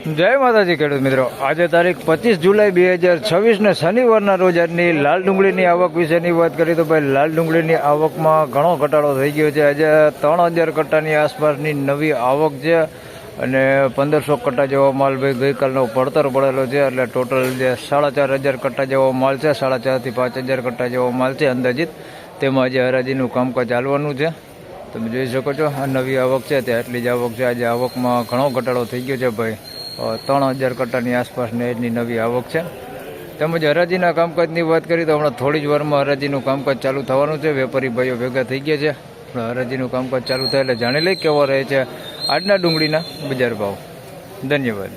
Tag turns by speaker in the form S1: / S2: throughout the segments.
S1: જય માતાજી ખેડૂત મિત્રો, આજે તારીખ 25 જુલાઈ 2026 ને શનિવારના રોજ આજની લાલ ડુંગળીની આવક વિશેની વાત કરીએ તો ભાઈ લાલ ડુંગળીની આવકમાં ઘણો ઘટાડો થઈ ગયો છે. આજે 3000 કટ્ટાની આસપાસની નવી આવક છે અને 1500 કટ્ટા જેવો માલ ભાઈ ગઈકાલનો પડતર પડેલો છે. એટલે ટોટલ જે 4500 કટ્ટા જેવો માલ છે, 4500 થી 5000 કટ્ટા જેવો માલ છે અંદાજિત. તેમાં આજે હરાજીનું કામકાજ ચાલવાનું છે. તમે જોઈ શકો છો આ નવી આવક છે તે આટલી જ આવક છે. આજે આવકમાં ઘણો ઘટાડો થઈ ગયો છે ભાઈ, 3000 કટ્ટાની આસપાસની એજની નવી આવક છે. તેમજ હરાજીના કામકાજની વાત કરીએ તો હમણાં થોડી જ વારમાં હરાજીનું કામકાજ ચાલુ થવાનું છે. વેપારી ભાઈઓ ભેગા થઈ ગયા છે. હરાજીનું કામકાજ ચાલુ થાય એટલે જાણી લઈ કેવા રહે છે આજના ડુંગળીના બજાર ભાવ. ધન્યવાદ.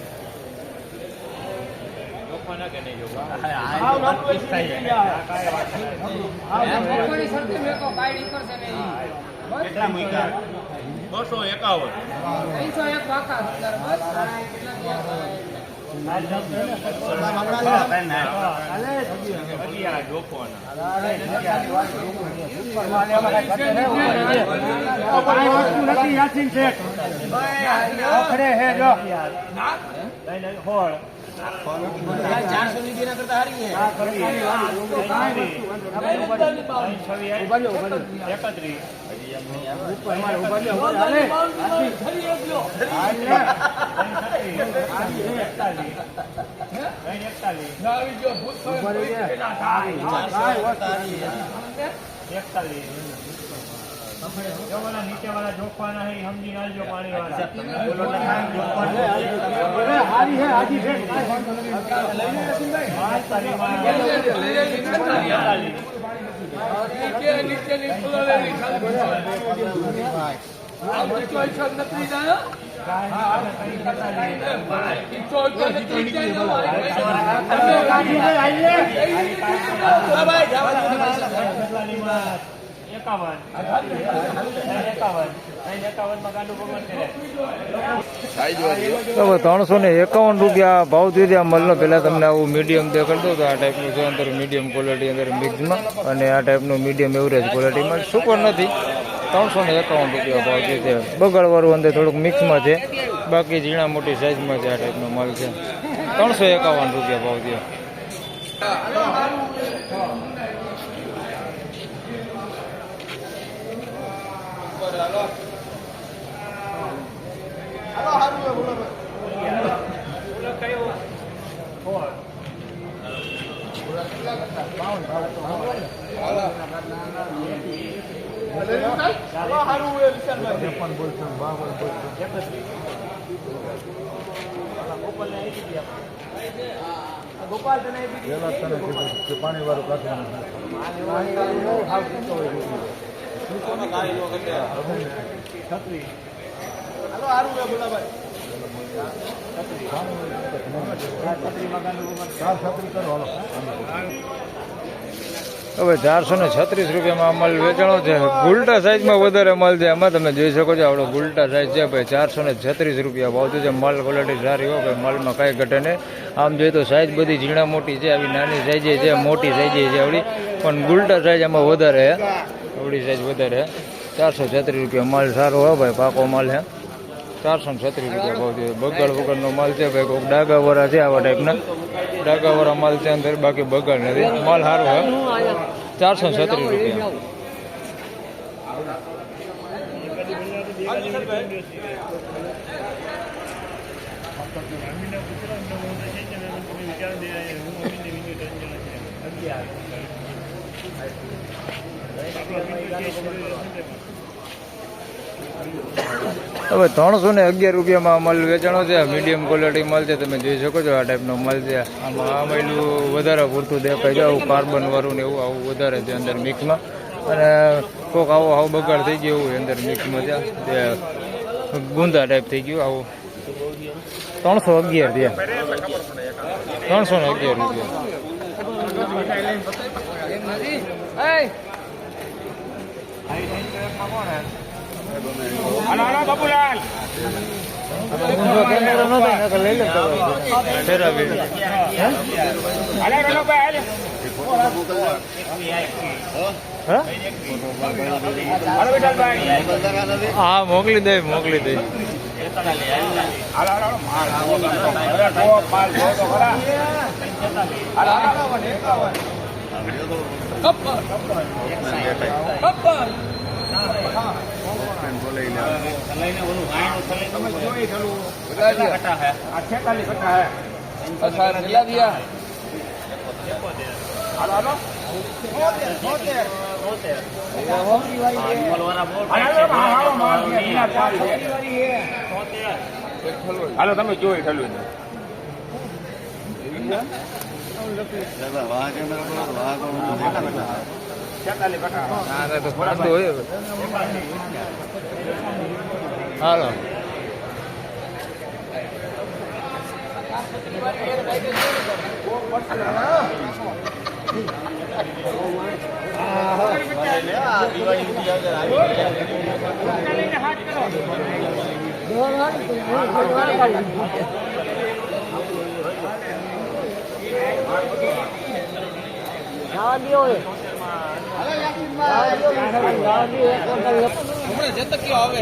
S2: નીચે વાળા જોખવાના હે સમજી નાલજો પાણી વાળા
S1: હવે 351 રૂપિયા ભાવ થયો છે આ મલનો. પહેલાં તમને આવું મીડિયમ દેખાડતો હતો. આ ટાઈપનું છે અંદર મીડિયમ ક્વોલિટી અંદર મિક્સમાં, અને આ ટાઈપનું મીડિયમ એવરેજ ક્વોલિટીમાં. સુપર નથી. 351 રૂપિયા ભાવ થયો છે. બગાડવાળું અંદર થોડુંક મિક્સમાં છે, બાકી ઝીણા મોટી સાઇઝમાં છે. આ ટાઈપનો માલ છે. 351 રૂપિયા ભાવ થયો. પાણી વાળું હવે 436 રૂપિયામાં માલ વેચાણો છે. ગુલટા સાઈઝમાં વધારે માલ છે. એમાં તમે જોઈ શકો છો આવડો ગુલટા સાઈઝ છે ભાઈ. 436 રૂપિયા ભાવ છે. માલ ક્વોલિટી સારી હોય ભાઈ, માલમાં કાંઈ ઘટે નહીં. આમ જોઈએ તો સાઈઝ બધી ઝીણા મોટી છે. આવી નાની સાઈઝે છે, મોટી સાઈઝે છે આવડી, પણ ગુલટા સાઈઝ આમાં વધારે છે. આવડી સાઈઝ વધારે 436 રૂપિયા માલ સારો હોય ભાઈ, પાકો માલ છે. 436 રૂપિયા ભાવ છે. બગાડ વગરનો માલ છે ભાઈ. કોઈક ડાગાવાળા છે, આવા ટાઈપના ડાગાવાળા માલ છે અંદર, બાકી બગાડ નથી. માલ સારો હોય. 436 રૂપિયા. હવે 311 રૂપિયામાં માલ વેચાણો છે. મીડિયમ ક્વોલિટી માલ છે. તમે જોઈ શકો છો આ ટાઈપનો માલ છે. આમાં આ માયલું વધારે પૂરતું દેખાય છે. આવું કાર્બન વાળું ને એવું આવું વધારે છે અંદર મિક્સમાં. અને કોક આવો બગાડ થઈ ગયો એવું અંદર મિક્સમાં છે. તે ગુંદા ટાઈપ થઈ ગયું આવું. 311 છે. 311 રૂપિયા. હા મોકલી દે
S3: હાલો હાલો માલ અરે ટોપ માલ જો તો ખરા હાલો હાલો તમે જોઈ ચાલુ કટા હે આ 46 કટા હે અસાર કેટલા દિયા હાલો હાલો હાલો તમે જોઈ ચાલુ
S1: હાલો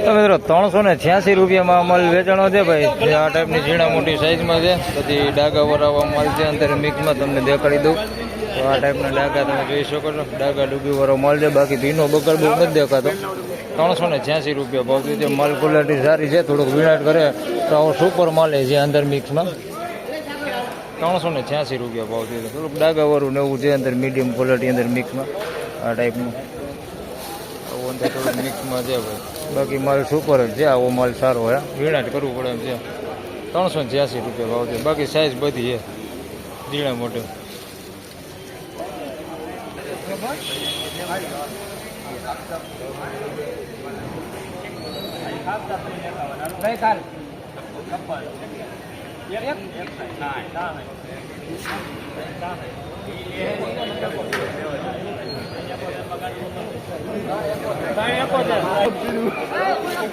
S1: તો મિત્રો 386 રૂપિયામાં અમલ વેચાણો છે ભાઈ. જે આ ટાઈપની ઝીણા મોટી સાઈઝમાં છે. પછી ડાગા વરાવા માલ છે અંદર મિક્સમાં તમને દેખાડી દઉં તો આ ટાઈપના ડાગા તમે જોઈ શકો છો. ડાગા ડૂબી વાળો માલ છે. બાકી ભીનો બગડ બહુ નથી દેખાતો. 386 રૂપિયા ભાવ છે. માલ ક્વોલિટી સારી છે. થોડુંક વિનાટ કરે તો આવો સુપર માલ છે અંદર મિક્સમાં. 386 રૂપિયા ભાવ છે. થોડુંક ડાગાવાળું ને એવું છે અંદર મીડિયમ ક્વોલિટી અંદર મિક્સમાં આ ટાઈપનું આવું અંદર થોડુંક મિક્સમાં છે ભાઈ. બાકી માલ સુપર જ છે. આવો માલ સારો હોય. વિનાટ કરવું પડે એમ છે. 386 રૂપિયા ભાવ છે. બાકી સાઈઝ બધી છે ઝીણા મોટે.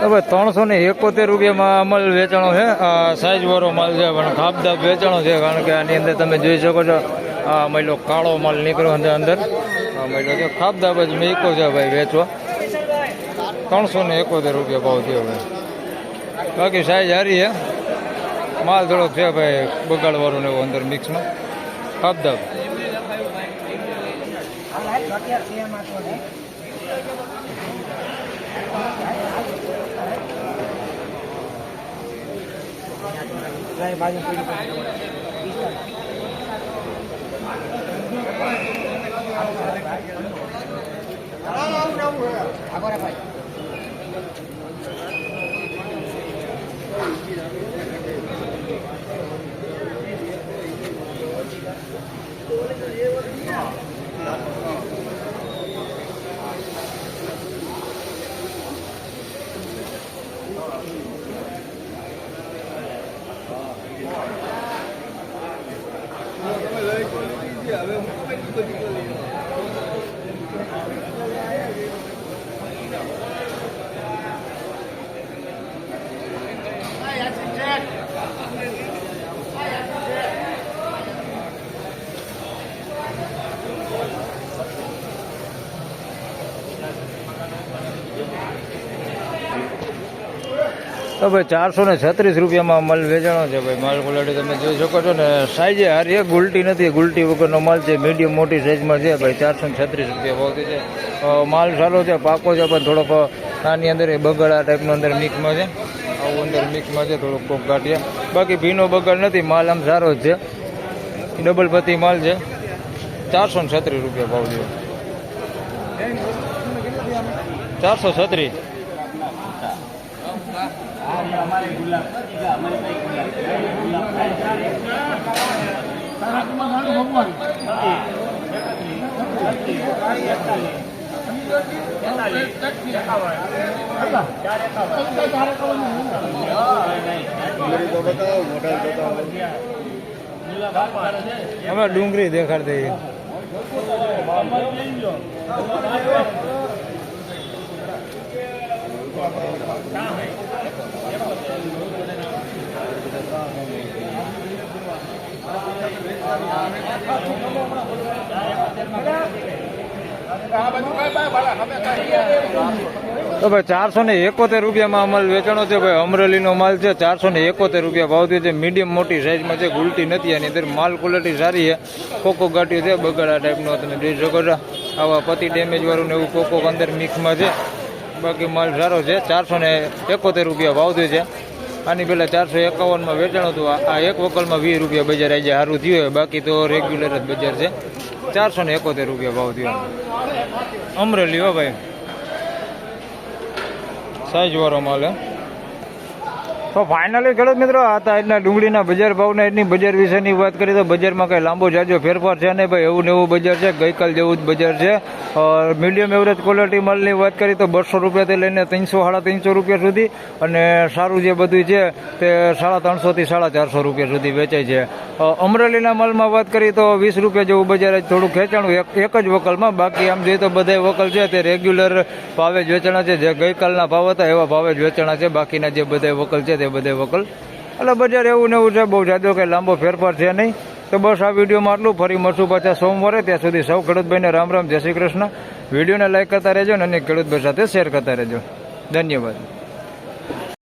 S1: હવે 371 રૂપિયામાં અમલ વેચાણો છે. સાઈઝ વાળો માલ છે પણ ખાપદાપ વેચાણો છે. કારણ કે આની અંદર તમે જોઈ શકો છો આ મહિલો કાળો માલ નીકળ્યો છે અંદર. આ મહિલો છે ખાપદાપ જ મેકો છે ભાઈ વેચવા. 371 રૂપિયા ભાવ થયો ભાઈ. બાકી સાઈઝ સારી છે. માલ થોડોક છે ભાઈ બગાડવાળું ને એવું અંદર મિક્સમાં ખાપદાપ. તો ભાઈ 436 રૂપિયામાં માલ વેચાણો છે ભાઈ. માલ ક્વોલિટી તમે જોઈ શકો છો ને. સાઈઝે હારી એક ગુલટી નથી. ગુલટી વગરનો માલ છે. મીડિયમ મોટી સાઈઝમાં છે ભાઈ. 436 રૂપિયા ભાવથી છે. માલ સારો છે. પાકો છે પણ થોડોક આની અંદર એ બગાડ આ ટાઈપનો અંદર મિક્સમાં છે. આવું અંદર મિક્સમાં છે. થોડોક કોક કાઢીએ. બાકી ભીનો બગાડ નથી. માલ આમ સારો જ છે. ડબલ પત્તી માલ છે. 436 રૂપિયા ભાવ છે. 436. અમે ડુંગળી દેખાડ દઈએ. તો ભાઈ 471 રૂપિયામાં માલ વેચાણો છે ભાઈ. અમરેલીનો માલ છે, 471 રૂપિયા ભાવ થયો છે. મીડિયમ મોટી સાઈઝમાં છે, ગુલટી નથી આની અંદર. માલ ક્વોલિટી સારી છે. કોકો ગાંઠિયો છે બગાડા ટાઈપનો, તમે જોઈ શકો છો. આવા પતિ ડેમેજ વાળું ને એવું કોકો અંદર મિક્સમાં છે. બાકી માલ સારો છે. 471 રૂપિયા ભાવ થયો છે. આની પહેલાં 451માં વેચાણ હતું. આ એક વકલમાં 20 રૂપિયા બજાર આજે સારું થયું હોય, બાકી તો રેગ્યુલર જ બજાર છે. 471 રૂપિયા ભાવ થયો. અમરેલી હો ભાઈ, સાઈઝ વાળો માલ હે. તો ફાઇનલી ખેડૂત મિત્રો આ હતા આજના ડુંગળીના બજાર ભાવના આજની બજાર વિશેની વાત કરીએ તો બજારમાં કંઈ લાંબો જાજો ફેરફાર છે નહીં ભાઈ. એવું ને એવું બજાર છે, ગઈકાલ જેવું જ બજાર છે. મીડિયમ એવરેજ ક્વોલિટી માલની વાત કરીએ તો 200 રૂપિયાથી લઈને 300 350 રૂપિયા સુધી, અને સારું જે બધું છે તે 350 થી 450 રૂપિયા સુધી વેચાય છે. અમરેલીના માલમાં વાત કરીએ તો 20 રૂપિયા જેવું બજાર થોડું ખેંચાણું એક જ વકલમાં. બાકી આમ જોઈએ તો બધા વકલ છે તે રેગ્યુલર ભાવે જ વેચાણા છે. જે ગઈકાલના ભાવ હતા એવા ભાવે જ વેચાણા છે. બાકીના જે બધા વકલ છે તે બધા વકલ એટલે બજાર એવું ને એવું છે. બહુ જાજો કંઈ લાંબો ફેરફાર છે નહીં. તો બસ આ વિડીયોમાં આટલું. ફરી મળશું પાછા સોમવારે. ત્યાં સુધી સૌ ખેડૂતભાઈને રામ રામ, જય શ્રી કૃષ્ણ. વિડીયોને લાઈક કરતા રહેજો અને અન્ય ખેડૂતભાઈ સાથે શેર કરતા રહેજો. ધન્યવાદ.